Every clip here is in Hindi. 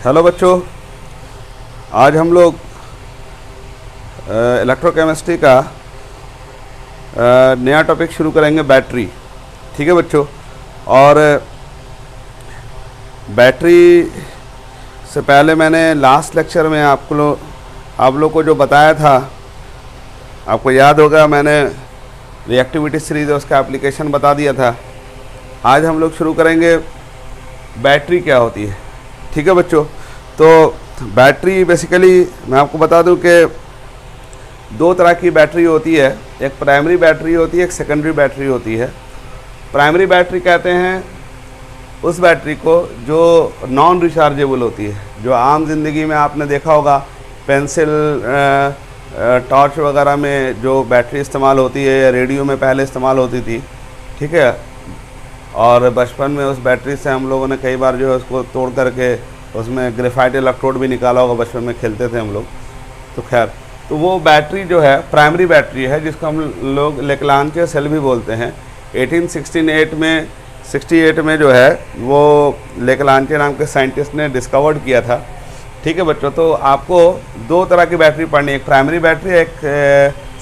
हेलो बच्चों, आज हम लोग इलेक्ट्रोकेमिस्ट्री का नया टॉपिक शुरू करेंगे, बैटरी। ठीक है बच्चों, और बैटरी से पहले मैंने लास्ट लेक्चर में आप लोग को जो बताया था, आपको याद होगा, मैंने रिएक्टिविटी सीरीज उसका एप्लीकेशन बता दिया था। आज हम लोग शुरू करेंगे बैटरी क्या होती है। ठीक है बच्चों, तो बैटरी बेसिकली मैं आपको बता दूं कि दो तरह की बैटरी होती है। एक प्राइमरी बैटरी होती है, एक सेकेंडरी बैटरी होती है। प्राइमरी बैटरी कहते हैं उस बैटरी को जो नॉन रिचार्जेबल होती है, जो आम ज़िंदगी में आपने देखा होगा, पेंसिल टॉर्च वगैरह में जो बैटरी इस्तेमाल होती है, या रेडियो में पहले इस्तेमाल होती थी। ठीक है, और बचपन में उस बैटरी से हम लोगों ने कई बार जो है उसको तोड़ करके उसमें ग्रेफाइट इलेक्ट्रोड भी निकाला होगा, बचपन में खेलते थे हम लोग। तो खैर, तो वो बैटरी जो है प्राइमरी बैटरी है, जिसको हम लोग लेक्लांचे सेल भी बोलते हैं। 1868 में जो है वो लेक्लांचे नाम के साइंटिस्ट ने डिस्कवर्ड किया था। ठीक है बच्चों, तो आपको दो तरह की बैटरी पढ़नी है, एक प्राइमरी बैटरी, एक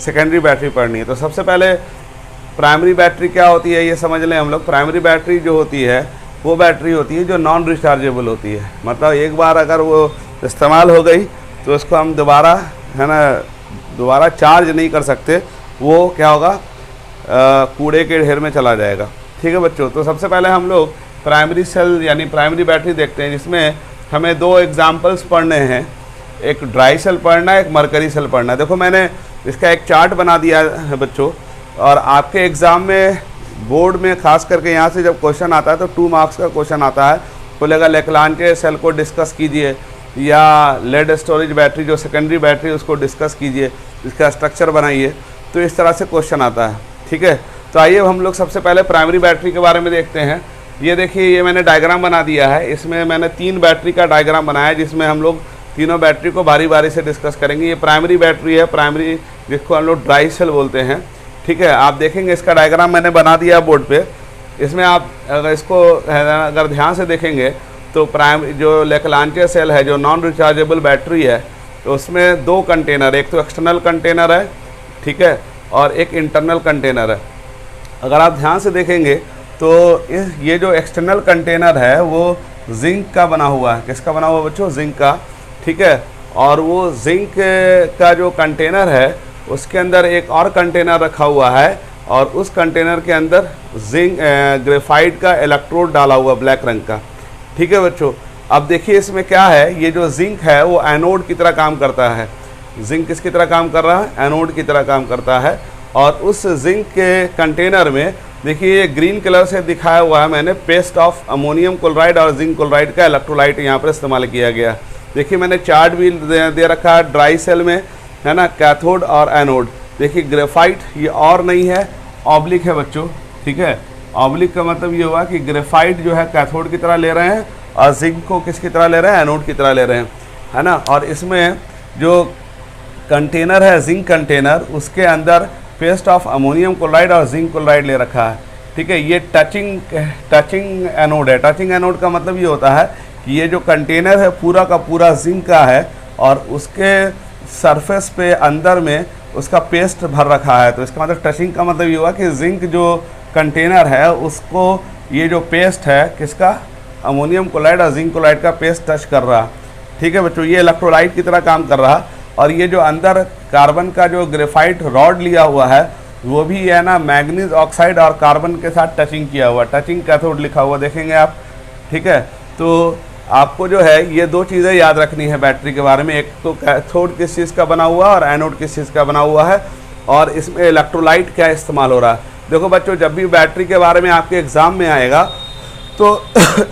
सेकेंडरी बैटरी पढ़नी है। तो सबसे पहले प्राइमरी बैटरी क्या होती है ये समझ लें हम लोग। प्राइमरी बैटरी जो होती है वो बैटरी होती है जो नॉन रिचार्जेबल होती है। मतलब एक बार अगर वो इस्तेमाल हो गई तो उसको हम दोबारा दोबारा चार्ज नहीं कर सकते। वो क्या होगा, कूड़े के ढेर में चला जाएगा। ठीक है बच्चों, तो सबसे पहले हम लोग प्राइमरी सेल यानी प्राइमरी बैटरी देखते हैं, जिसमें हमें दो एग्जाम्पल्स पढ़ने हैं। एक ड्राई सेल पढ़ना है, एक मरकरी सेल पढ़ना है। देखो, मैंने इसका एक चार्ट बना दिया है बच्चों, और आपके एग्ज़ाम में बोर्ड में खास करके यहाँ से जब क्वेश्चन आता है तो 2 मार्क्स का क्वेश्चन आता है, बोलेगा लेक्लांचे सेल को डिस्कस कीजिए, या लेड स्टोरेज बैटरी जो सेकेंडरी बैटरी उसको डिस्कस कीजिए, इसका स्ट्रक्चर बनाइए। तो इस तरह से क्वेश्चन आता है। ठीक है, तो आइए हम लोग सबसे पहले प्राइमरी बैटरी के बारे में देखते हैं। ये देखिए, ये मैंने डायग्राम बना दिया है। इसमें मैंने 3 बैटरी का डायग्राम बनाया है, जिसमें हम लोग तीनों बैटरी को बारी बारी से डिस्कस करेंगे। ये प्राइमरी बैटरी है, प्राइमरी जिसको हम लोग ड्राई सेल बोलते हैं। ठीक है, आप देखेंगे इसका डायग्राम मैंने बना दिया बोर्ड पे। इसमें आप अगर इसको अगर ध्यान से देखेंगे तो जो लेक्लांचे सेल है, जो नॉन रिचार्जेबल बैटरी है, तो उसमें 2 कंटेनर, एक तो एक्सटर्नल कंटेनर है, ठीक है, और एक इंटरनल कंटेनर है। अगर आप ध्यान से देखेंगे तो ये जो एक्सटर्नल कंटेनर है वो जिंक का बना हुआ है। किसका बना हुआ बच्चों? जिंक का। ठीक है, और वो जिंक का जो कंटेनर है उसके अंदर एक और कंटेनर रखा हुआ है, और उस कंटेनर के अंदर जिंक ग्रेफाइट का इलेक्ट्रोड डाला हुआ ब्लैक रंग का। ठीक है बच्चों, अब देखिए इसमें क्या है, ये जो जिंक है वो एनोड की तरह काम करता है। जिंक किसकी तरह काम कर रहा है? एनोड की तरह काम करता है। और उस जिंक के कंटेनर में देखिए, ये ग्रीन कलर से दिखाया हुआ है मैंने, पेस्ट ऑफ अमोनियम क्लोराइड और जिंक क्लोराइड का इलेक्ट्रोलाइट यहाँ पर इस्तेमाल किया गया। देखिए मैंने चार्ट भी दे रखा है ड्राई सेल में, है ना, कैथोड और एनोड। देखिए ग्रेफाइट ये और नहीं है, ऑब्लिक है बच्चों। ठीक है, ऑब्लिक का मतलब ये हुआ कि ग्रेफाइट जो है कैथोड की तरह ले रहे हैं, और जिंक को किसकी तरह ले रहे हैं? एनोड की तरह ले रहे हैं, है ना। और इसमें जो कंटेनर है जिंक कंटेनर, उसके अंदर पेस्ट ऑफ अमोनियम क्लोराइड और जिंक क्लोराइड ले रखा है। ठीक है, ये टचिंग एनोड है। टचिंग एनोड का मतलब ये होता है कि ये जो कंटेनर है पूरा का पूरा जिंक का है, और उसके सरफेस पे अंदर में उसका पेस्ट भर रखा है। तो इसका मतलब टचिंग का मतलब ये हुआ कि जिंक जो कंटेनर है उसको ये जो पेस्ट है किसका? अमोनियम क्लोराइड और जिंक क्लोराइड का पेस्ट टच कर रहा। ठीक है बच्चों, ये इलेक्ट्रोलाइट की तरह काम कर रहा। और ये जो अंदर कार्बन का जो ग्रेफाइट रॉड लिया हुआ है वो भी है ना, मैग्नीज ऑक्साइड और कार्बन के साथ टचिंग किया हुआ, टचिंग कैथोड लिखा हुआ देखेंगे आप। ठीक है, तो आपको जो है ये 2 चीज़ें याद रखनी है बैटरी के बारे में। एक तो कैथोड किस चीज़ का बना हुआ और एनोड किस चीज़ का बना हुआ है, और इसमें इलेक्ट्रोलाइट क्या इस्तेमाल हो रहा है। देखो बच्चों, जब भी बैटरी के बारे में आपके एग्ज़ाम में आएगा तो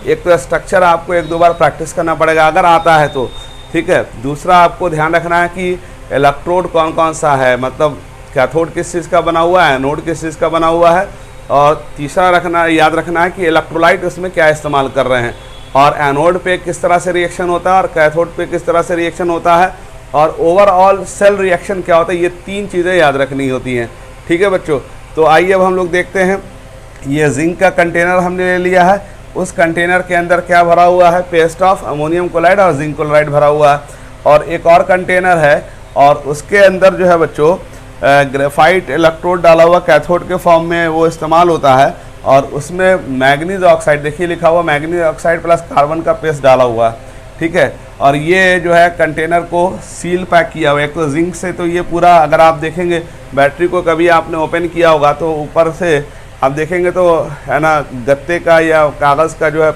एक तो स्ट्रक्चर आपको 1-2 बार प्रैक्टिस करना पड़ेगा अगर आता है तो। ठीक है, दूसरा आपको ध्यान रखना है कि इलेक्ट्रोड कौन कौन सा है, मतलब कैथोड किस चीज़ का बना हुआ है, एनोड किस चीज़ का बना हुआ है, और तीसरा याद रखना है कि इलेक्ट्रोलाइट उसमें क्या इस्तेमाल कर रहे हैं, और एनोड पे किस तरह से रिएक्शन होता है और कैथोड पे किस तरह से रिएक्शन होता है, और ओवरऑल सेल रिएक्शन क्या होता है। ये 3 चीज़ें याद रखनी होती हैं। ठीक है बच्चों, तो आइए अब हम लोग देखते हैं। ये जिंक का कंटेनर हमने ले लिया है, उस कंटेनर के अंदर क्या भरा हुआ है, पेस्ट ऑफ अमोनियम क्लोराइड और जिंक क्लोराइड भरा हुआ है। और एक और कंटेनर है और उसके अंदर जो है बच्चों ग्रेफाइट इलेक्ट्रोड डाला हुआ कैथोड के फॉर्म में वो इस्तेमाल होता है, और उसमें मैग्नीज ऑक्साइड, देखिए लिखा हुआ मैग्नीज ऑक्साइड प्लस कार्बन का पेस्ट डाला हुआ है, ठीक है। और ये जो है कंटेनर को सील पैक किया हुआ है, एक तो जिंक से, तो ये पूरा अगर आप देखेंगे बैटरी को कभी आपने ओपन किया होगा तो ऊपर से आप देखेंगे तो है ना गत्ते का या कागज़ का जो है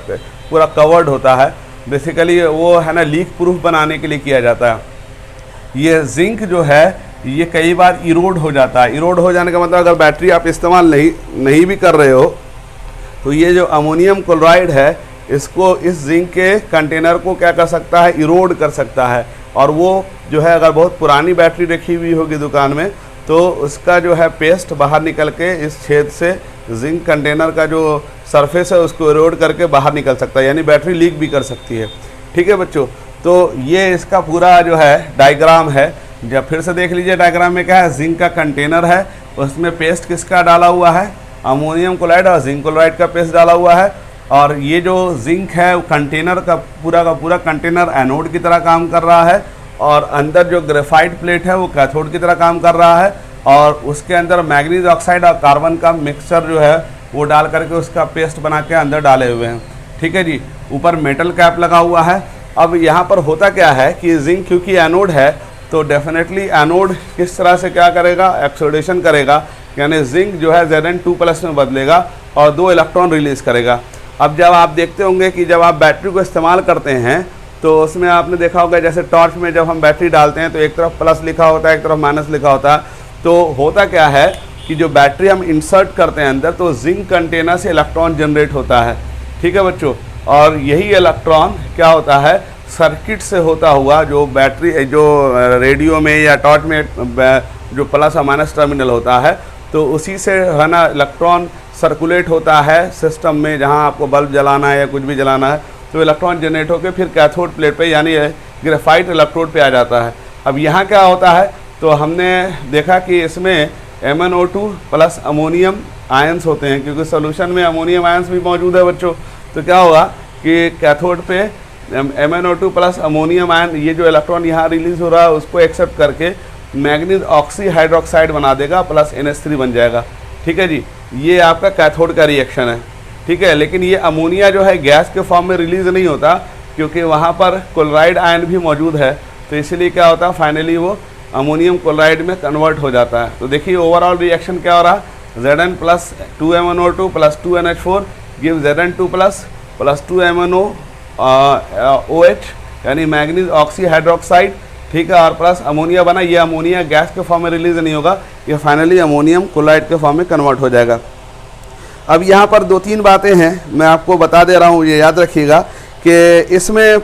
पूरा कवर्ड होता है, बेसिकली वो है ना लीक प्रूफ बनाने के लिए किया जाता है। ये जिंक जो है ये कई बार इरोड हो जाता है। इरोड हो जाने का मतलब अगर बैटरी आप इस्तेमाल नहीं भी कर रहे हो तो ये जो अमोनियम क्लोराइड है इसको, इस जिंक के कंटेनर को क्या कर सकता है, इरोड कर सकता है। और वो जो है अगर बहुत पुरानी बैटरी रखी हुई होगी दुकान में तो उसका जो है पेस्ट बाहर निकल के इस छेद से जिंक कंटेनर का जो सरफेस है उसको इरोड करके बाहर निकल सकता है, यानी बैटरी लीक भी कर सकती है, ठीक है बच्चों। तो ये इसका पूरा जो है डायग्राम है। जब फिर से देख लीजिए डायग्राम में क्या है, जिंक का कंटेनर है, उसमें पेस्ट किसका डाला हुआ है, अमोनियम क्लोराइड और जिंक क्लोराइड का पेस्ट डाला हुआ है। और ये जो जिंक है कंटेनर का पूरा कंटेनर एनोड की तरह काम कर रहा है, और अंदर जो ग्रेफाइट प्लेट है वो कैथोड की तरह काम कर रहा है, और उसके अंदर मैग्नीज ऑक्साइड और कार्बन का मिक्सचर जो है वो डाल करके उसका पेस्ट बना के अंदर डाले हुए हैं, ठीक है जी। ऊपर मेटल कैप लगा हुआ है। अब यहाँ पर होता क्या है कि जिंक क्योंकि एनोड है तो डेफिनेटली एनोड किस तरह से क्या करेगा, ऑक्सीडेशन करेगा, यानी जिंक जो है Zn2+ में बदलेगा और 2 इलेक्ट्रॉन रिलीज़ करेगा। अब जब आप देखते होंगे कि जब आप बैटरी को इस्तेमाल करते हैं तो उसमें आपने देखा होगा जैसे टॉर्च में जब हम बैटरी डालते हैं तो एक तरफ प्लस लिखा होता है, एक तरफ माइनस लिखा होता है। तो होता क्या है कि जो बैटरी हम इंसर्ट करते हैं अंदर तो जिंक कंटेनर से इलेक्ट्रॉन जनरेट होता है, ठीक है बच्चों। और यही इलेक्ट्रॉन क्या होता है, सर्किट से होता हुआ जो बैटरी जो रेडियो में या टॉर्च में जो प्लस और माइनस टर्मिनल होता है तो उसी से है ना इलेक्ट्रॉन सर्कुलेट होता है सिस्टम में, जहां आपको बल्ब जलाना है या कुछ भी जलाना है तो इलेक्ट्रॉन जनरेट होकर फिर कैथोड प्लेट पे यानी ग्रेफाइट इलेक्ट्रोड पे आ जाता है। अब यहाँ क्या होता है तो हमने देखा कि इसमें MnO2 प्लस अमोनियम आयंस होते हैं, क्योंकि सोल्यूशन में अमोनियम आयंस भी मौजूद है बच्चों। तो क्या होगा कि कैथोड पे MnO2 प्लस अमोनियम आयन, ये जो इलेक्ट्रॉन यहाँ रिलीज हो रहा है उसको एक्सेप्ट करके मैग्नीज ऑक्सी हाइड्रोक्साइड बना देगा प्लस NH3 बन जाएगा, ठीक है जी। ये आपका कैथोड का रिएक्शन है, ठीक है। लेकिन ये अमोनिया जो है गैस के फॉर्म में रिलीज नहीं होता क्योंकि वहाँ पर क्लोराइड आयन भी मौजूद है, तो इसलिए क्या होता है फाइनली वो अमोनियम क्लोराइड में कन्वर्ट हो जाता है। तो देखिए ओवरऑल रिएक्शन क्या हो रहा है, Zn plus 2MnO2 plus 2NH4 give Zn2 plus 2MnOH यानी मैग्नीज ऑक्सी हाइड्रोक्साइड, ठीक है, और प्लस अमोनिया बना। ये अमोनिया गैस के फॉर्म में रिलीज नहीं होगा, ये फाइनली अमोनियम क्लोराइड के फॉर्म में कन्वर्ट हो जाएगा। अब यहाँ पर 2-3 बातें हैं मैं आपको बता दे रहा हूँ, ये याद रखिएगा कि इसमें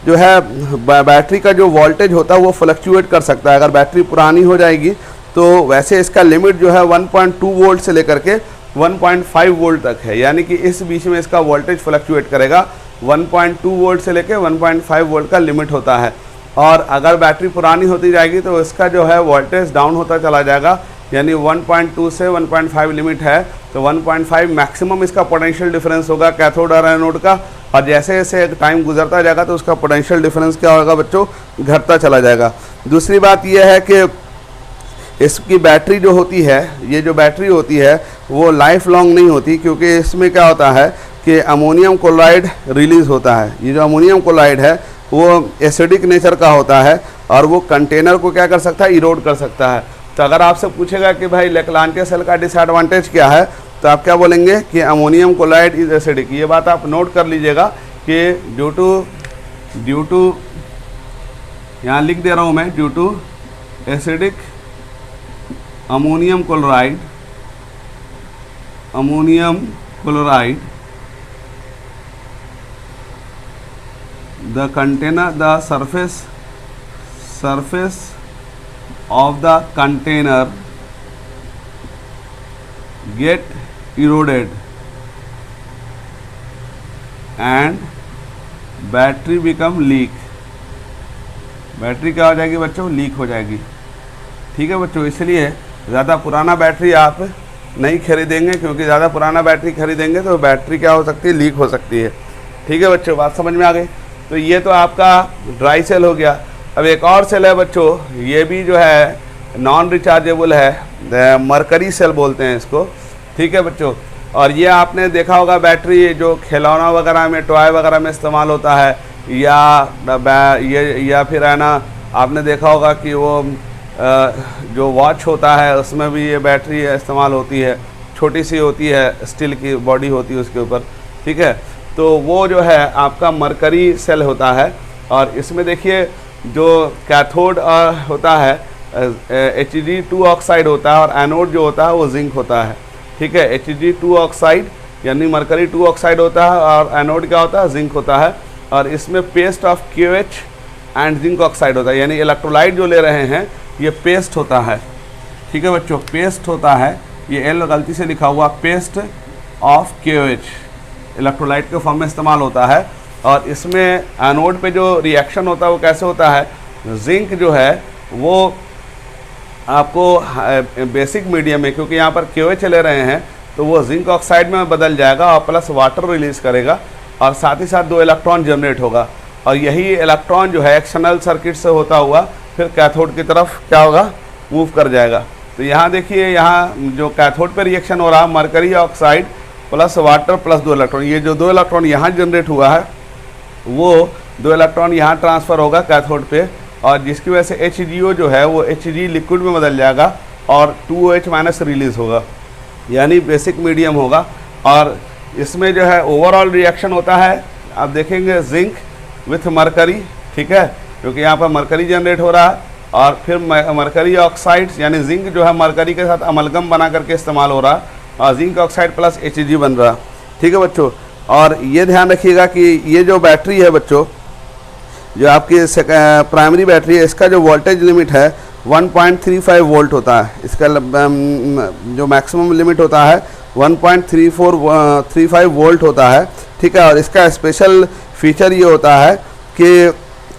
जो है बैटरी का जो वोल्टेज होता है वो फ्लक्चुएट कर सकता है। अगर बैटरी पुरानी हो जाएगी तो वैसे इसका लिमिट जो है 1.2 वोल्ट से लेकर के 1.5 वोल्ट तक है, यानी कि इस बीच में इसका वोल्टेज फ्लक्चुएट करेगा। 1.2 वोल्ट से लेकर 1.5 वोल्ट का लिमिट होता है। और अगर बैटरी पुरानी होती जाएगी तो इसका जो है वोल्टेज डाउन होता चला जाएगा, यानी 1.2 से 1.5 लिमिट है तो 1.5 मैक्सिमम इसका पोटेंशियल डिफरेंस होगा कैथोड और एनोड का। और जैसे जैसे टाइम गुजरता जाएगा तो उसका पोटेंशियल डिफरेंस क्या होगा बच्चों, घटता चला जाएगा। दूसरी बात यह है कि इसकी बैटरी जो होती है, ये जो बैटरी होती है वो लाइफ लॉन्ग नहीं होती, क्योंकि इसमें क्या होता है कि अमोनियम क्लोराइड रिलीज़ होता है। ये जो अमोनियम क्लोराइड है वो एसिडिक नेचर का होता है और वो कंटेनर को क्या कर सकता है, इरोड कर सकता है। तो अगर आपसे पूछेगा कि भाई लेक्लांचे सेल का डिसएडवांटेज क्या है तो आप क्या बोलेंगे कि अमोनियम क्लोराइड इज एसिडिक। ये बात आप नोट कर लीजिएगा कि ड्यू टू यहाँ लिख दे रहा हूँ मैं, due to acidic ammonium chloride the container, the surface of the container get eroded and battery become leak। Battery क्या हो जाएगी बच्चों, लीक हो जाएगी, ठीक है बच्चों। इसलिए ज़्यादा पुराना बैटरी आप नहीं खरीदेंगे, क्योंकि ज़्यादा पुराना बैटरी खरीदेंगे तो बैटरी क्या हो सकती है, लीक हो सकती है। ठीक है बच्चों, बात समझ में आ गई। तो ये तो आपका ड्राई सेल हो गया। अब एक और सेल है बच्चों, ये भी जो है नॉन रिचार्जेबल है, मरकरी सेल बोलते हैं इसको। ठीक है बच्चों, और ये आपने देखा होगा बैटरी जो खिलौना वगैरह में, टॉय वगैरह में इस्तेमाल होता है, या फिर है ना, आपने देखा होगा कि वो जो वॉच होता है उसमें भी ये बैटरी इस्तेमाल होती है, छोटी सी होती है, स्टील की बॉडी होती है उसके ऊपर। ठीक है, तो वो जो है आपका मरकरी सेल होता है। और इसमें देखिए जो कैथोड होता है Hg2 ऑक्साइड होता है, और एनोड जो होता है वो जिंक होता है। ठीक है, Hg2 ऑक्साइड यानी मरकरी 2 ऑक्साइड होता है, और एनोड क्या होता है, जिंक होता है। और इसमें paste of KOH and zinc oxide होता है, यानी इलेक्ट्रोलाइट जो ले रहे हैं ये पेस्ट होता है। ठीक है बच्चों, पेस्ट होता है, ये एल गलती से लिखा हुआ, पेस्ट ऑफ KOH इलेक्ट्रोलाइट के फॉर्म में इस्तेमाल होता है। और इसमें एनोड पे जो रिएक्शन होता है वो कैसे होता है, जिंक जो है वो आपको बेसिक मीडियम में, क्योंकि यहाँ पर KOH ले रहे हैं तो वो जिंक ऑक्साइड में बदल जाएगा और प्लस वाटर रिलीज़ करेगा, और साथ ही साथ 2 इलेक्ट्रॉन जनरेट होगा। और यही इलेक्ट्रॉन जो है एक्सटर्नल सर्किट से होता हुआ फिर कैथोड की तरफ क्या होगा, मूव कर जाएगा। तो यहाँ देखिए, यहाँ जो कैथोड पे रिएक्शन हो रहा है, mercury oxide plus water plus 2 electron, ये जो 2 इलेक्ट्रॉन यहाँ जनरेट हुआ है वो 2 इलेक्ट्रॉन यहाँ ट्रांसफ़र होगा कैथोड पे, और जिसकी वजह से HGO जो है वो Hg लिक्विड में बदल जाएगा और 2OH माइनस रिलीज़ होगा, यानी बेसिक मीडियम होगा। और इसमें जो है ओवरऑल रिएक्शन होता है, आप देखेंगे जिंक विथ मरकरी। ठीक है, क्योंकि यहाँ पर मरकरी जनरेट हो रहा है, और फिर मरकरी ऑक्साइड्स यानी जिंक जो है मरकरी के साथ अमलगम बना करके इस्तेमाल हो रहा है, और जिंक ऑक्साइड प्लस Hg बन रहा है। ठीक है बच्चों, और ये ध्यान रखिएगा कि ये जो बैटरी है बच्चों, जो आपकी प्राइमरी बैटरी है, इसका जो वोल्टेज लिमिट है 1.35 वोल्ट होता है। इसका जो मैक्सिमम लिमिट होता है 1.35 वोल्ट होता है। ठीक है, और इसका स्पेशल फीचर ये होता है कि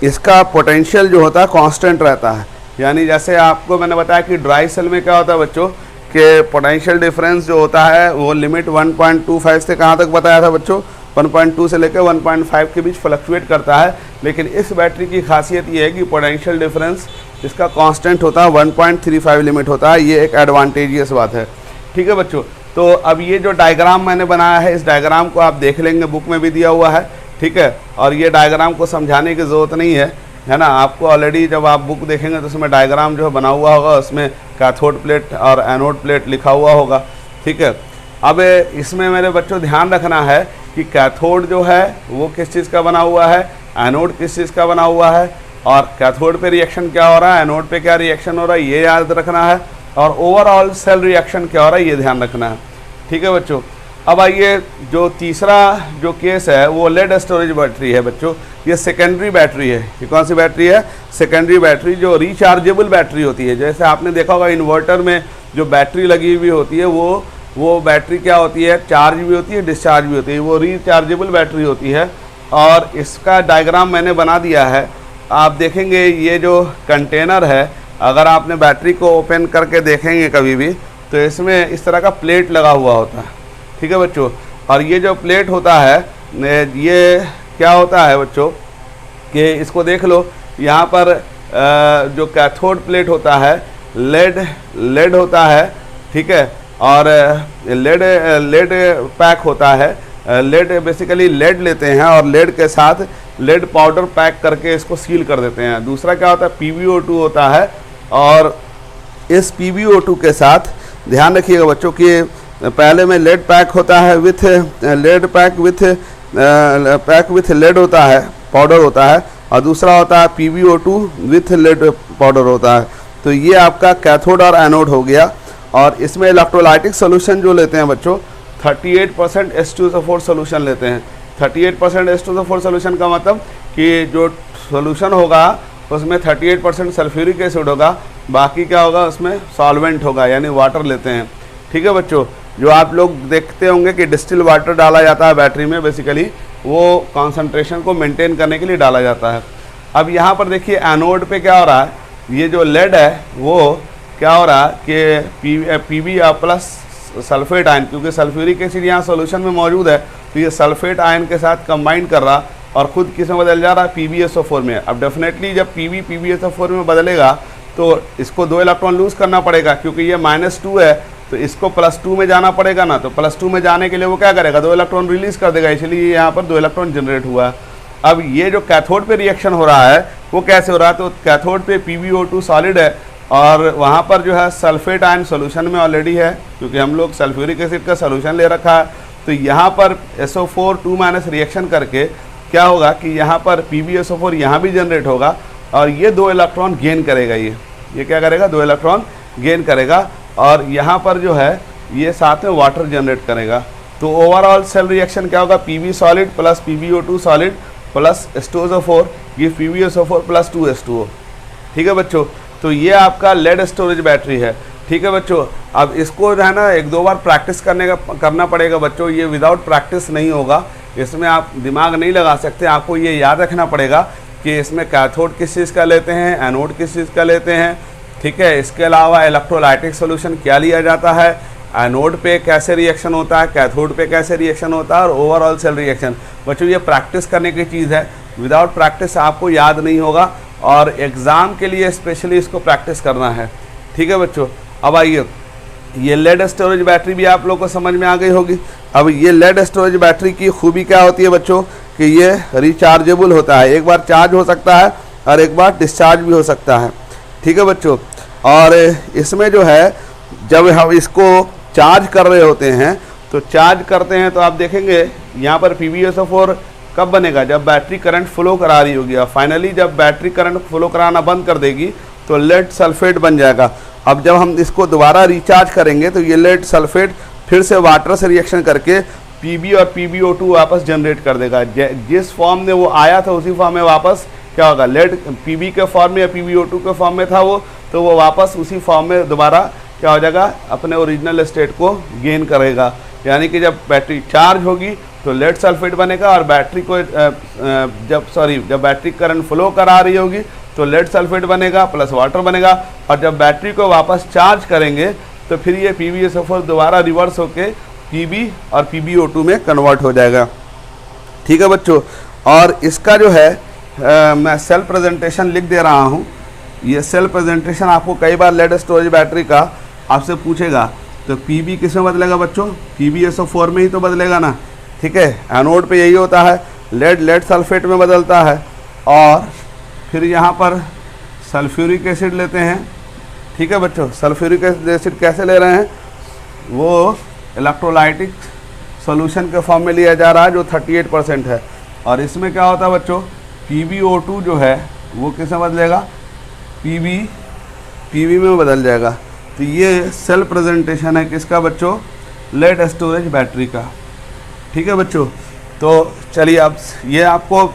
इसका पोटेंशियल जो होता है कांस्टेंट रहता है। यानी जैसे आपको मैंने बताया कि ड्राई सेल में क्या होता है बच्चों, कि पोटेंशियल डिफरेंस जो होता है वो लिमिट 1.25 से कहाँ तक बताया था बच्चों, 1.2 से लेकर 1.5 के बीच फ्लक्चुएट करता है। लेकिन इस बैटरी की खासियत ये है कि पोटेंशियल डिफरेंस इसका कांस्टेंट होता है, 1.35 लिमिट होता है। ये एक एडवांटेजियस बात है। ठीक है बच्चों, तो अब ये जो डायग्राम मैंने बनाया है, इस डायग्राम को आप देख लेंगे, बुक में भी दिया हुआ है। ठीक है, और ये डायग्राम को समझाने की ज़रूरत नहीं है ना, आपको ऑलरेडी जब आप बुक देखेंगे तो उसमें डायग्राम जो है बना हुआ होगा, उसमें कैथोड प्लेट और एनोड प्लेट लिखा हुआ होगा। ठीक है, अब इसमें मेरे बच्चों ध्यान रखना है कि कैथोड जो है वो किस चीज़ का बना हुआ है, एनोड किस चीज़ का बना हुआ है, और कैथोड पे रिएक्शन क्या हो रहा है, एनोड पे क्या रिएक्शन हो रहा है, ये याद रखना है, और ओवरऑल सेल रिएक्शन क्या हो रहा है ये ध्यान रखना है। ठीक है बच्चों, अब आइए जो तीसरा जो केस है वो लेड स्टोरेज बैटरी है बच्चों। ये सेकेंडरी बैटरी है। ये कौन सी बैटरी है, सेकेंडरी बैटरी, जो रिचार्जेबल बैटरी होती है। जैसे आपने देखा होगा इन्वर्टर में जो बैटरी लगी हुई होती है वो बैटरी क्या होती है, चार्ज भी होती है, डिस्चार्ज भी होती है, वो रिचार्जेबल बैटरी होती है। और इसका डायग्राम मैंने बना दिया है, आप देखेंगे ये जो कंटेनर है, अगर आपने बैटरी को ओपन करके देखेंगे कभी भी तो इसमें इस तरह का प्लेट लगा हुआ होता है। ठीक है बच्चों, और ये जो प्लेट होता है ये क्या होता है बच्चों कि इसको देख लो, यहाँ पर जो कैथोड प्लेट होता है लेड होता है। ठीक है, और लेड पैक होता है। लेड बेसिकली लेड लेते हैं और लेड के साथ लेड पाउडर पैक करके इसको सील कर देते हैं। दूसरा क्या होता है, PbO2 होता है, और इस PbO2 के साथ ध्यान रखिएगा बच्चों कि पहले में लेड पैक होता है with lead pack with lead होता है, पाउडर होता है, और दूसरा होता है PbO2 विथ लेड पाउडर होता है। तो ये आपका कैथोड और एनोड हो गया। और इसमें इलेक्ट्रोलाइटिक सोल्यूशन जो लेते हैं बच्चों 38% H2SO4 सोल्यूशन लेते हैं। 38% H2SO4 सोल्यूशन का मतलब कि जो सोल्यूशन होगा उसमें 38% सल्फ्यूरिक एसिड होगा, बाकी क्या होगा उसमें सॉल्वेंट होगा, यानी वाटर लेते हैं। ठीक है बच्चों, जो आप लोग देखते होंगे कि डिस्टिल वाटर डाला जाता है बैटरी में, बेसिकली वो कॉन्सेंट्रेशन को मेंटेन करने के लिए डाला जाता है। अब यहाँ पर देखिए एनोड पे क्या हो रहा है, ये जो लेड है वो क्या हो रहा है कि Pb प्लस सल्फेट आयन, क्योंकि सल्फ्यूरिक एसिड यहाँ सोल्यूशन में मौजूद है, तो ये सल्फेट आयन के साथ कंबाइन कर रहा और खुद किस में बदल जा रहा है, PbSO4 में। अब डेफिनेटली जब Pb PbSO4 में बदलेगा तो इसको 2 इलेक्ट्रॉन लूज़ करना पड़ेगा, क्योंकि ये -2 है तो इसको +2 में जाना पड़ेगा ना, तो +2 में जाने के लिए वो क्या करेगा, 2 इलेक्ट्रॉन रिलीज़ कर देगा, इसलिए यहाँ पर 2 इलेक्ट्रॉन जनरेट हुआ है। अब ये जो कैथोड पे रिएक्शन हो रहा है वो कैसे हो रहा है, तो कैथोड पे PbO2 सॉलिड है और वहाँ पर जो है सल्फेट आयन सोल्यूशन में ऑलरेडी है, क्योंकि हम लोग सल्फ्यूरिक एसिड का सोल्यूशन ले रखा है। तो यहाँ पर SO4 2- रिएक्शन करके क्या होगा कि यहाँ पर PbSO4 यहाँ भी जनरेट होगा और ये 2 इलेक्ट्रॉन गेन करेगा, ये क्या करेगा, 2 इलेक्ट्रॉन गेन करेगा और यहाँ पर जो है ये साथ में वाटर जनरेट करेगा। तो ओवरऑल सेल रिएक्शन क्या होगा, Pb solid plus PbO2 solid plus H2SO4 ये PbSO4 प्लस 2H2O। ठीक है बच्चों, तो ये आपका लेड स्टोरेज बैटरी है। ठीक है बच्चों, अब इसको जो है ना 1-2 बार प्रैक्टिस करना पड़ेगा बच्चों, ये विदाउट प्रैक्टिस नहीं होगा, इसमें आप दिमाग नहीं लगा सकते। आपको ये याद रखना पड़ेगा कि इसमें कैथोड किस चीज़ का लेते हैं, एनोड किस चीज़ का लेते हैं। ठीक है, इसके अलावा इलेक्ट्रोलाइटिक सोल्यूशन क्या लिया जाता है, एनोड पे कैसे रिएक्शन होता है, कैथोड पे कैसे रिएक्शन होता है और ओवरऑल सेल रिएक्शन। बच्चों ये प्रैक्टिस करने की चीज़ है, विदाउट प्रैक्टिस आपको याद नहीं होगा और एग्ज़ाम के लिए स्पेशली इसको प्रैक्टिस करना है। ठीक है बच्चों, अब आइए, ये लेड स्टोरेज बैटरी भी आप लोग को समझ में आ गई होगी। अब ये लेड स्टोरेज बैटरी की खूबी क्या होती है बच्चों कि ये रिचार्जेबल होता है, एक बार चार्ज हो सकता है और एक बार डिस्चार्ज भी हो सकता है। ठीक है बच्चों, और इसमें जो है जब हम इसको चार्ज कर रहे होते हैं तो चार्ज करते हैं तो आप देखेंगे यहाँ पर PbSO4 कब बनेगा, जब बैटरी करंट फ्लो करा रही होगी और फाइनली जब बैटरी करंट फ्लो कराना बंद कर देगी तो लेड सल्फेट बन जाएगा। अब जब हम इसको दोबारा रिचार्ज करेंगे तो ये लेड सल्फेट फिर से वाटर से रिएक्शन करके Pb और PbO2 वापस जनरेट कर देगा। जिस फॉर्म में वो आया था उसी फॉर्म में वापस क्या होगा, लेड Pb के फॉर्म में या PbO2 के फॉर्म में था वो, तो वो वापस उसी फॉर्म में दोबारा क्या हो जाएगा, अपने ओरिजिनल स्टेट को गेन करेगा। यानी कि जब बैटरी चार्ज होगी तो लेड सल्फेट बनेगा और बैटरी को जब बैटरी करंट फ्लो करा रही होगी तो लेड सल्फेट बनेगा प्लस वाटर बनेगा और जब बैटरी को वापस चार्ज करेंगे तो फिर ये PbSO4 दोबारा रिवर्स होके Pb और PbO2 में कन्वर्ट हो जाएगा। ठीक है बच्चों, और इसका जो है मैं सेल प्रेजेंटेशन लिख दे रहा हूँ। ये सेल प्रेजेंटेशन आपको कई बार लेड स्टोरेज बैटरी का आपसे पूछेगा, तो Pb किस में बदलेगा बच्चों, PbSO4 में ही तो बदलेगा ना। ठीक है, एनोड पे यही होता है, लेड सल्फेट में बदलता है और फिर यहाँ पर सल्फ्यूरिक एसिड लेते हैं। ठीक है बच्चों, सल्फ्यूरिक एसिड कैसे ले रहे हैं, वो इलेक्ट्रोलाइटिक सॉल्यूशन के फॉर्म में लिया जा रहा है जो 38% है और इसमें क्या होता है बच्चों, PbO2 जो है वो किस में बदलेगा, Pb में बदल जाएगा। तो ये सेल प्रेजेंटेशन है किसका बच्चों, लेड स्टोरेज बैटरी का। ठीक है बच्चों, तो चलिए अब ये आपको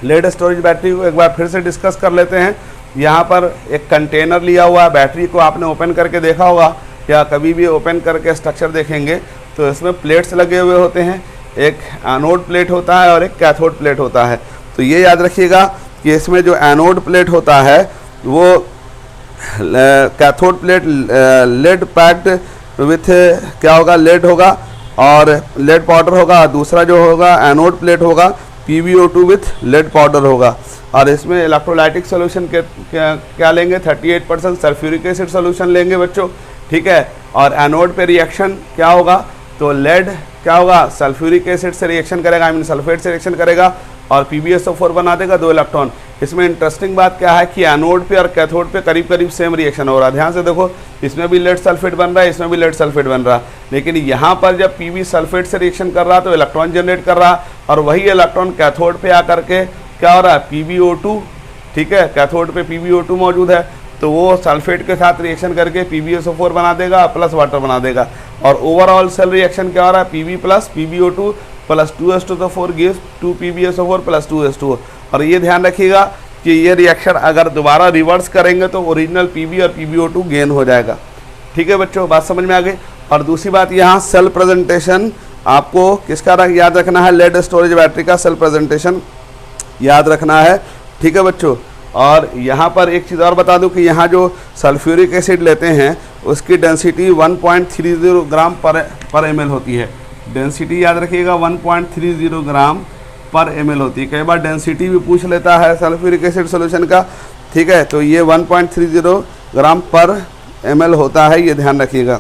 लेड स्टोरेज बैटरी को एक बार फिर से डिस्कस कर लेते हैं। यहाँ पर एक कंटेनर लिया हुआ है, बैटरी को आपने ओपन करके देखा होगा या कभी भी ओपन करके स्ट्रक्चर देखेंगे तो इसमें प्लेट्स लगे हुए होते हैं, एक एनोड प्लेट होता है और एक कैथोड प्लेट होता है। तो ये याद रखिएगा कि इसमें जो एनोड प्लेट होता है वो cathode plate lead packed with क्या होगा, लेड होगा और लेड पाउडर होगा। दूसरा जो होगा एनोड प्लेट होगा PbO2 विथ लेड पाउडर होगा और इसमें इलेक्ट्रोलाइटिक सोल्यूशन क्या लेंगे, 38% सल्फ्यूरिक एसिड सोल्यूशन लेंगे बच्चों। ठीक है, और एनोड पे रिएक्शन क्या होगा, तो लेड क्या होगा, सल्फ्यूरिक एसिड से रिएक्शन करेगा, आई मीन सल्फेट से रिएक्शन करेगा और PbSO4 बना देगा 2 इलेक्ट्रॉन। इसमें इंटरेस्टिंग बात क्या है कि एनोड पे और कैथोड पे करीब करीब सेम रिएक्शन हो रहा है। ध्यान से देखो, इसमें भी लेड सल्फेट बन रहा है, इसमें भी लेड सल्फेट बन रहा है, लेकिन यहाँ पर जब Pb सल्फेट से रिएक्शन कर रहा है तो इलेक्ट्रॉन जनरेट कर रहा है और वही इलेक्ट्रॉन कैथोड पे आकर के क्या हो रहा है, PbO2। ठीक है, कैथोड पे PbO2 मौजूद है तो वो सल्फेट के साथ रिएक्शन करके PbSO4 बना देगा प्लस वाटर बना देगा और ओवरऑल सेल रिएक्शन क्या हो रहा है, Pb plus PbO2 plus 2H2SO4 gives 2 PbSO4 plus 2H2O। और ये ध्यान रखिएगा कि ये रिएक्शन अगर दोबारा रिवर्स करेंगे तो ओरिजिनल Pb और PbO2 गेन हो जाएगा। ठीक है बच्चों, बात समझ में आ गई। और दूसरी बात, यहाँ सेल प्रेजेंटेशन आपको किसका याद रखना है, लेड स्टोरेज बैटरी का सेल प्रेजेंटेशन याद रखना है। ठीक है बच्चों, और यहाँ पर एक चीज़ और बता दूं कि यहाँ जो सल्फ्यूरिक एसिड लेते हैं उसकी डेंसिटी 1.30 ग्राम पर एम एल होती है। डेंसिटी याद रखिएगा 1.30 ग्राम पर एम एल होती है। कई बार डेंसिटी भी पूछ लेता है सल्फ्यूरिक एसिड सोल्यूशन का, ठीक है। तो ये 1.30 ग्राम पर एम एल होता है, ये ध्यान रखिएगा,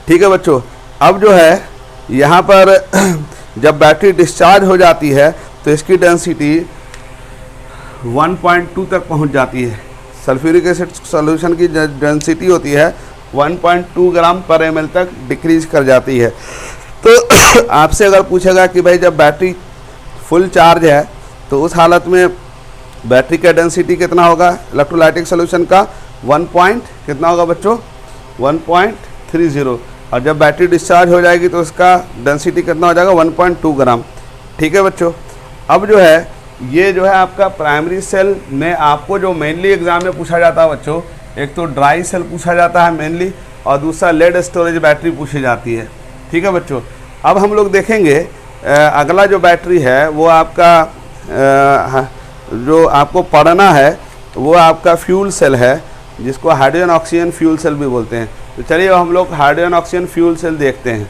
ठीक है बच्चों। अब जो है यहाँ पर जब बैटरी डिस्चार्ज हो जाती है तो इसकी डेंसिटी 1.2 तक पहुँच जाती है। सल्फ्यूरिक एसिड सॉल्यूशन की डेंसिटी होती है 1.2 ग्राम पर एम एल तक डिक्रीज कर जाती है। तो आपसे अगर पूछेगा कि भाई जब बैटरी फुल चार्ज है तो उस हालत में बैटरी का डेंसिटी कितना होगा इलेक्ट्रोलाइटिक सॉल्यूशन का, कितना होगा बच्चों 1.30। और जब बैटरी डिस्चार्ज हो जाएगी तो उसका डेंसिटी कितना हो जाएगा 1.2 ग्राम, ठीक है बच्चों। अब जो है ये जो है आपका प्राइमरी सेल में आपको जो मेनली एग्जाम में पूछा जाता है बच्चों, एक तो ड्राई सेल पूछा जाता है मेनली और दूसरा लेड स्टोरेज बैटरी पूछी जाती है, ठीक है बच्चों। अब हम लोग देखेंगे अगला जो बैटरी है वो आपका जो आपको पढ़ना है वो आपका फ्यूल सेल है, जिसको हाइड्रोजन ऑक्सीजन फ्यूल सेल भी बोलते हैं। तो चलिए हम लोग हाइड्रोजन ऑक्सीजन फ्यूल सेल देखते हैं।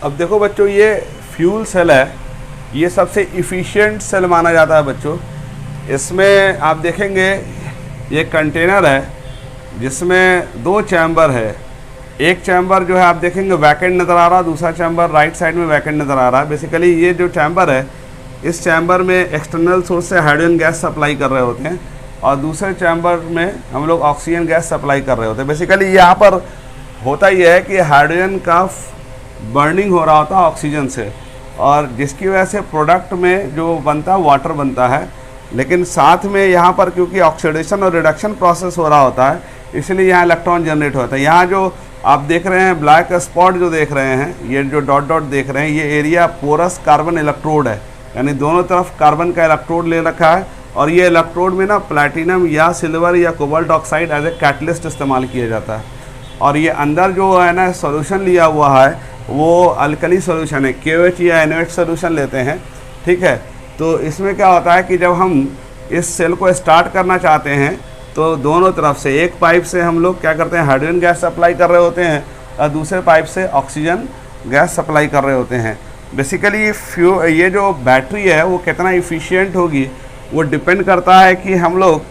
अब देखो बच्चों, ये फ्यूल सेल है, ये सबसे इफ़िशियंट सेल माना जाता है बच्चों। इसमें आप देखेंगे ये कंटेनर है जिसमें 2 चैम्बर है। एक चैम्बर जो है आप देखेंगे वैकेंट नज़र आ रहा है, दूसरा चैम्बर राइट साइड में वैकेंट नज़र आ रहा है। बेसिकली ये जो चैम्बर है, इस चैम्बर में एक्सटर्नल सोर्स से हाइड्रोजन गैस सप्लाई कर रहे होते हैं और दूसरे चैम्बर में हम लोग ऑक्सीजन गैस सप्लाई कर रहे होते हैं। बेसिकली यहाँ पर होता ये है कि हाइड्रोजन का बर्निंग हो रहा होता है ऑक्सीजन से, और जिसकी वजह से प्रोडक्ट में जो बनता है वाटर बनता है। लेकिन साथ में यहाँ पर क्योंकि ऑक्सीडेशन और रिडक्शन प्रोसेस हो रहा होता है, इसलिए यहाँ इलेक्ट्रॉन जनरेट होता है। यहाँ जो आप देख रहे हैं ब्लैक स्पॉट जो देख रहे हैं, ये जो डॉट डॉट देख रहे हैं, ये एरिया पोरस कार्बन इलेक्ट्रोड है, यानी दोनों तरफ कार्बन का इलेक्ट्रोड ले रखा है। और ये इलेक्ट्रोड में ना प्लैटिनम या सिल्वर या cobalt oxide as a catalyst इस्तेमाल किया जाता है। और ये अंदर जो है ना सॉल्यूशन लिया हुआ है वो अल्कली सॉल्यूशन है, KOH या NOH सॉल्यूशन लेते हैं, ठीक है। तो इसमें क्या होता है कि जब हम इस सेल को स्टार्ट करना चाहते हैं तो दोनों तरफ से एक पाइप से हम लोग क्या करते हैं, हाइड्रोजन गैस सप्लाई कर रहे होते हैं और दूसरे पाइप से ऑक्सीजन गैस सप्लाई कर रहे होते हैं। बेसिकली ये जो बैटरी है वो कितना इफ़िशियंट होगी वो डिपेंड करता है कि हम लोग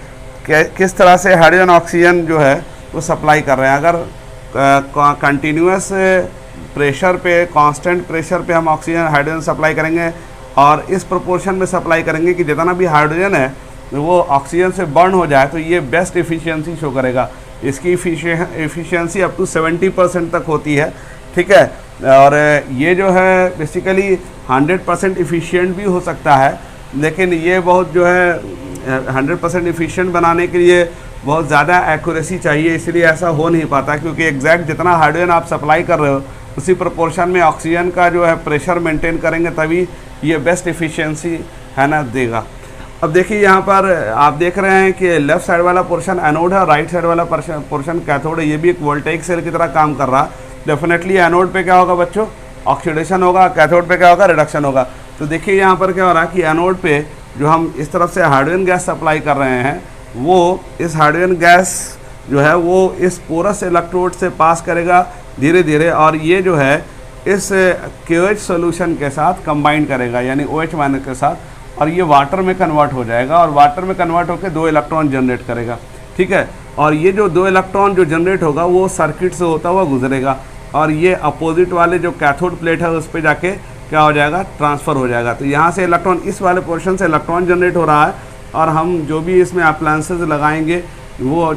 किस तरह से हाइड्रोजन ऑक्सीजन जो है वो सप्लाई कर रहे हैं। अगर कंटिन्यूस प्रेशर पे, कांस्टेंट प्रेशर पे हम ऑक्सीजन हाइड्रोजन सप्लाई करेंगे और इस प्रोपोर्शन में सप्लाई करेंगे कि जितना भी हाइड्रोजन है वो ऑक्सीजन से बर्न हो जाए, तो ये बेस्ट इफ़िशियंसी शो करेगा। इसकी इफ़िशियंसी अप टू 70% तक होती है, ठीक है। और ये जो है बेसिकली 100% इफ़िशियंट भी हो सकता है, लेकिन ये बहुत जो है 100% इफ़िशियंट बनाने के लिए बहुत ज़्यादा एक्यूरेसी चाहिए, इसलिए ऐसा हो नहीं पाता, क्योंकि एग्जैक्ट जितना हाइड्रोजन आप सप्लाई कर रहे हो उसी प्रोपोर्शन में ऑक्सीजन का जो है प्रेशर मेंटेन करेंगे, तभी ये बेस्ट इफ़िशियंसी है ना देगा। अब देखिए यहाँ पर आप देख रहे हैं कि लेफ़्ट साइड वाला पोर्शन एनोड है, राइट साइड वाला पोर्शन कैथोड है। ये भी एक वोल्टेइक सेल की तरह काम कर रहा है। डेफिनेटली एनोड पे क्या होगा बच्चों, ऑक्सीडेशन होगा, कैथोड पे क्या होगा, रिडक्शन होगा। तो देखिए यहाँ पर क्या हो रहा है कि एनोड पे जो हम इस तरफ से हाइड्रोजन गैस सप्लाई कर रहे हैं, वो इस हाइड्रोजन गैस जो है वो इस पोरस इलेक्ट्रोड से पास करेगा धीरे धीरे, और ये जो है इस KOH सोल्यूशन के साथ कंबाइन करेगा, यानी OH माइनस के साथ, और ये वाटर में कन्वर्ट हो जाएगा और वाटर में कन्वर्ट होकर 2 इलेक्ट्रॉन जनरेट करेगा, ठीक है। और ये जो 2 इलेक्ट्रॉन जो जनरेट होगा वो सर्किट से होता हुआ गुजरेगा और ये अपोजिट वाले जो कैथोड प्लेट है उस पर जाके क्या हो जाएगा, ट्रांसफ़र हो जाएगा। तो यहाँ से इलेक्ट्रॉन, इस वाले पोर्शन से इलेक्ट्रॉन जनरेट हो रहा है और हम जो भी इसमें अप्लायंसेस लगाएंगे वो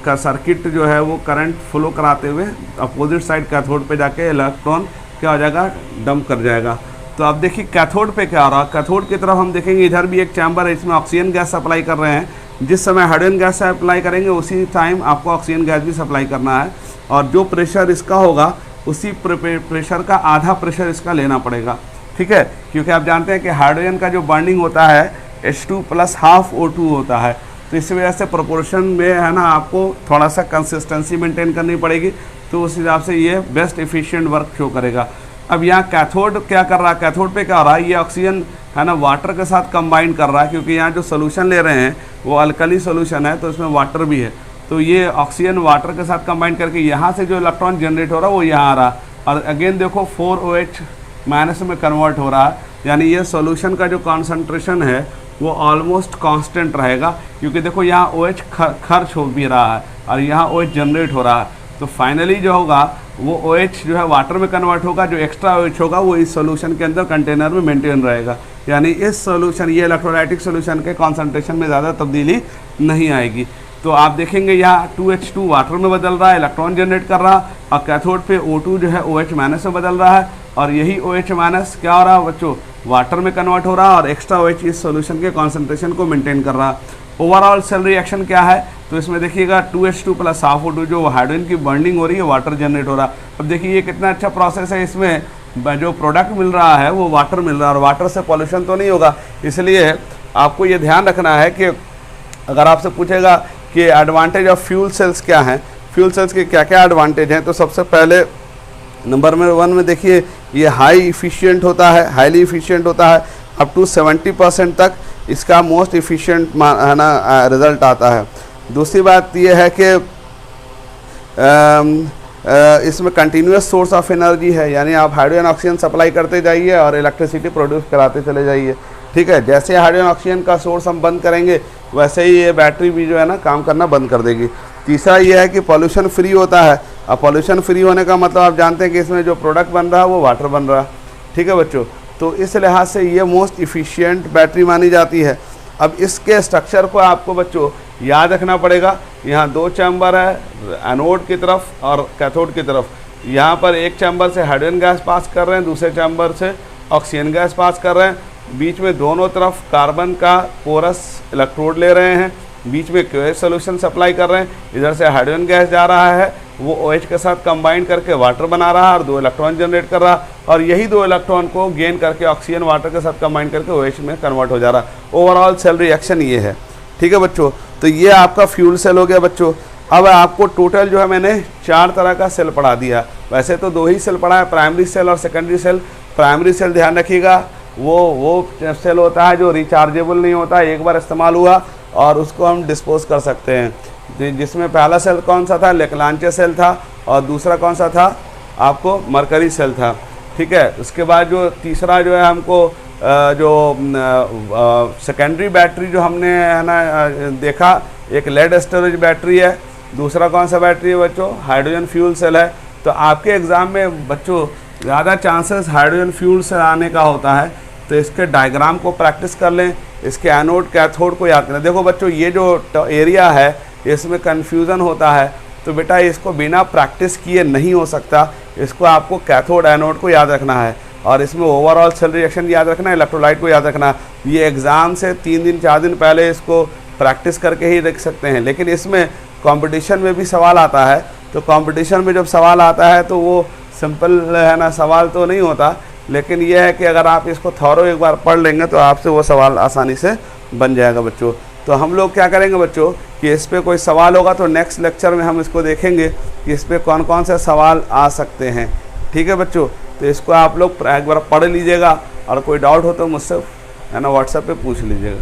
का सर्किट जो है वो करंट फ्लो कराते हुए अपोजिट साइड कैथोड पे जाके इलेक्ट्रॉन क्या हो जाएगा, डंप कर जाएगा। तो अब देखिए कैथोड पे क्या हो रहा है। कैथोड की तरफ हम देखेंगे, इधर भी एक चैम्बर है, इसमें ऑक्सीजन गैस सप्लाई कर रहे हैं। जिस समय हाइड्रोजन गैस सप्लाई करेंगे उसी टाइम आपको ऑक्सीजन गैस भी सप्लाई करना है, और जो प्रेशर इसका होगा उसी प्रेशर का आधा प्रेशर इसका लेना पड़ेगा, ठीक है। क्योंकि आप जानते हैं कि हाइड्रोजन का जो बर्निंग होता है H2 + ½ O2 होता है, तो इस वजह से प्रोपोर्शन में है ना आपको थोड़ा सा कंसिस्टेंसी मेंटेन करनी पड़ेगी, तो उस हिसाब से ये बेस्ट एफिशिएंट वर्क शो करेगा। अब यहाँ कैथोड क्या कर रहा है, कैथोड पे क्या हो रहा है, ये ऑक्सीजन है ना वाटर के साथ कंबाइन कर रहा है, क्योंकि यहाँ जो सोल्यूशन ले रहे हैं वो अल्कली सोल्यूशन है, तो इसमें वाटर भी है। तो ये ऑक्सीजन वाटर के साथ कंबाइन करके यहाँ से जो इलेक्ट्रॉन जनरेट हो रहा है वो यहाँ आ रहा है, और अगेन देखो 4OH माइनस में कन्वर्ट हो रहा है। यानी ये सॉल्यूशन का जो कॉन्सेंट्रेशन है वो ऑलमोस्ट कांस्टेंट रहेगा, क्योंकि देखो यहाँ OH खर्च हो भी रहा है और यहाँ OH जनरेट हो रहा है। तो फाइनली जो होगा वो OH जो है वाटर में कन्वर्ट होगा, जो एक्स्ट्रा OH होगा वो इस सॉल्यूशन के अंदर कंटेनर में मेंटेन रहेगा। यानी इस सॉल्यूशन, ये इलेक्ट्रोलाइटिक सॉल्यूशन के कॉन्सेंट्रेशन में ज़्यादा तब्दीली नहीं आएगी। तो आप देखेंगे यहाँ 2H2 वाटर में बदल रहा है, इलेक्ट्रॉन जनरेट कर रहा है, और कैथोड पे O2 जो है OH माइनस में बदल रहा है, और यही OH माइनस क्या हो रहा है बच्चों, वाटर में कन्वर्ट हो रहा है, और एक्स्ट्रा OH इस सॉल्यूशन के कॉन्सेंट्रेशन को मेंटेन कर रहा है। ओवरऑल सेल रिएक्शन क्या है, तो इसमें देखिएगा 2H2 प्लस हाफ O2 जो हाइड्रोजन की बॉन्डिंग हो रही है, वाटर जनरेट हो रहा है। अब देखिए ये कितना अच्छा प्रोसेस है, इसमें जो प्रोडक्ट मिल रहा है वो वाटर मिल रहा है, और वाटर से पॉल्यूशन तो नहीं होगा। इसलिए आपको ये ध्यान रखना है कि अगर आपसे पूछेगा कि एडवांटेज ऑफ फ्यूल सेल्स क्या हैं, फ्यूल सेल्स के क्या क्या एडवांटेज हैं, तो सबसे पहले नंबर 1 में देखिए ये हाईली इफिशिएंट होता है, अप टू 70% तक इसका मोस्ट इफिशिएंट है ना रिज़ल्ट आता है। दूसरी बात ये है कि इसमें कंटिन्यूस सोर्स ऑफ एनर्जी है, यानी आप हाइड्रोजन ऑक्सीजन सप्लाई करते जाइए और इलेक्ट्रिसिटी प्रोड्यूस कराते चले जाइए। ठीक है, जैसे हाइड्रोजन ऑक्सीजन का सोर्स हम बंद करेंगे वैसे ही ये बैटरी भी जो है ना काम करना बंद कर देगी। तीसरा ये है कि पॉल्यूशन फ्री होता है। अब पॉल्यूशन फ्री होने का मतलब आप जानते हैं कि इसमें जो प्रोडक्ट बन रहा है वो वाटर बन रहा है। ठीक है बच्चों, तो इस लिहाज से ये मोस्ट इफ़िशिएंट बैटरी मानी जाती है। अब इसके स्ट्रक्चर को आपको बच्चों याद रखना पड़ेगा। यहाँ 2 चैम्बर है, एनोड की तरफ और कैथोड की तरफ। यहाँ पर एक चैम्बर से हाइड्रोजन गैस पास कर रहे हैं, दूसरे चैम्बर से ऑक्सीजन गैस पास कर रहे हैं, बीच में दोनों तरफ कार्बन का पोरस इलेक्ट्रोड ले रहे हैं, बीच में क्यूएच सोल्यूशन सप्लाई कर रहे हैं। इधर से हाइड्रोजन गैस जा रहा है, वो OH के साथ कंबाइन करके वाटर बना रहा है और 2 इलेक्ट्रॉन जनरेट कर रहा है, और यही 2 इलेक्ट्रॉन को गेन करके ऑक्सीजन वाटर के साथ कंबाइन करके OH में कन्वर्ट हो जा रहा है। ओवरऑल सेल रिएक्शन ये है। ठीक है बच्चों, तो ये आपका फ्यूल सेल हो गया बच्चों। अब आपको टोटल जो है मैंने 4 तरह का सेल पढ़ा दिया। वैसे तो 2 ही सेल पढ़ा है, प्राइमरी सेल और सेकेंडरी सेल। प्राइमरी सेल ध्यान रखिएगा वो सेल होता है जो रिचार्जेबल नहीं होता, एक बार इस्तेमाल हुआ और उसको हम डिस्पोज कर सकते हैं। जिसमें पहला सेल कौन सा था, लेक्लांचे सेल था, और दूसरा कौन सा था आपको, मरकरी सेल था। ठीक है, उसके बाद जो तीसरा जो है हमको सेकेंडरी बैटरी जो हमने है ना देखा, एक लेड स्टोरेज बैटरी है, दूसरा कौन सा बैटरी है बच्चों, हाइड्रोजन फ्यूल सेल है। तो आपके एग्ज़ाम में बच्चों ज़्यादा चांसेस हाइड्रोजन फ्यूल सेल आने का होता है, तो इसके डायग्राम को प्रैक्टिस कर लें, इसके एनोड कैथोड को याद करें। देखो बच्चों ये जो एरिया है इसमें कन्फ्यूज़न होता है, तो बेटा इसको बिना प्रैक्टिस किए नहीं हो सकता। इसको आपको कैथोड एनोड को याद रखना है, और इसमें ओवरऑल सेल रिएक्शन याद रखना है, इलेक्ट्रोलाइट को याद रखना है। ये एग्ज़ाम से 3 दिन 4 दिन पहले इसको प्रैक्टिस करके ही देख सकते हैं, लेकिन इसमें कंपटीशन में भी सवाल आता है। तो कंपटीशन में जब सवाल आता है तो वो सिंपल है ना सवाल तो नहीं होता, लेकिन यह है कि अगर आप इसको थॉरो एक बार पढ़ लेंगे तो आपसे वो सवाल आसानी से बन जाएगा बच्चों। तो हम लोग क्या करेंगे बच्चों कि इस पर कोई सवाल होगा तो नेक्स्ट लेक्चर में हम इसको देखेंगे कि इस पर कौन कौन से सवाल आ सकते हैं। ठीक है बच्चों, तो इसको आप लोग एक बार पढ़ लीजिएगा, और कोई डाउट हो तो मुझसे है ना व्हाट्सएप पे पूछ लीजिएगा।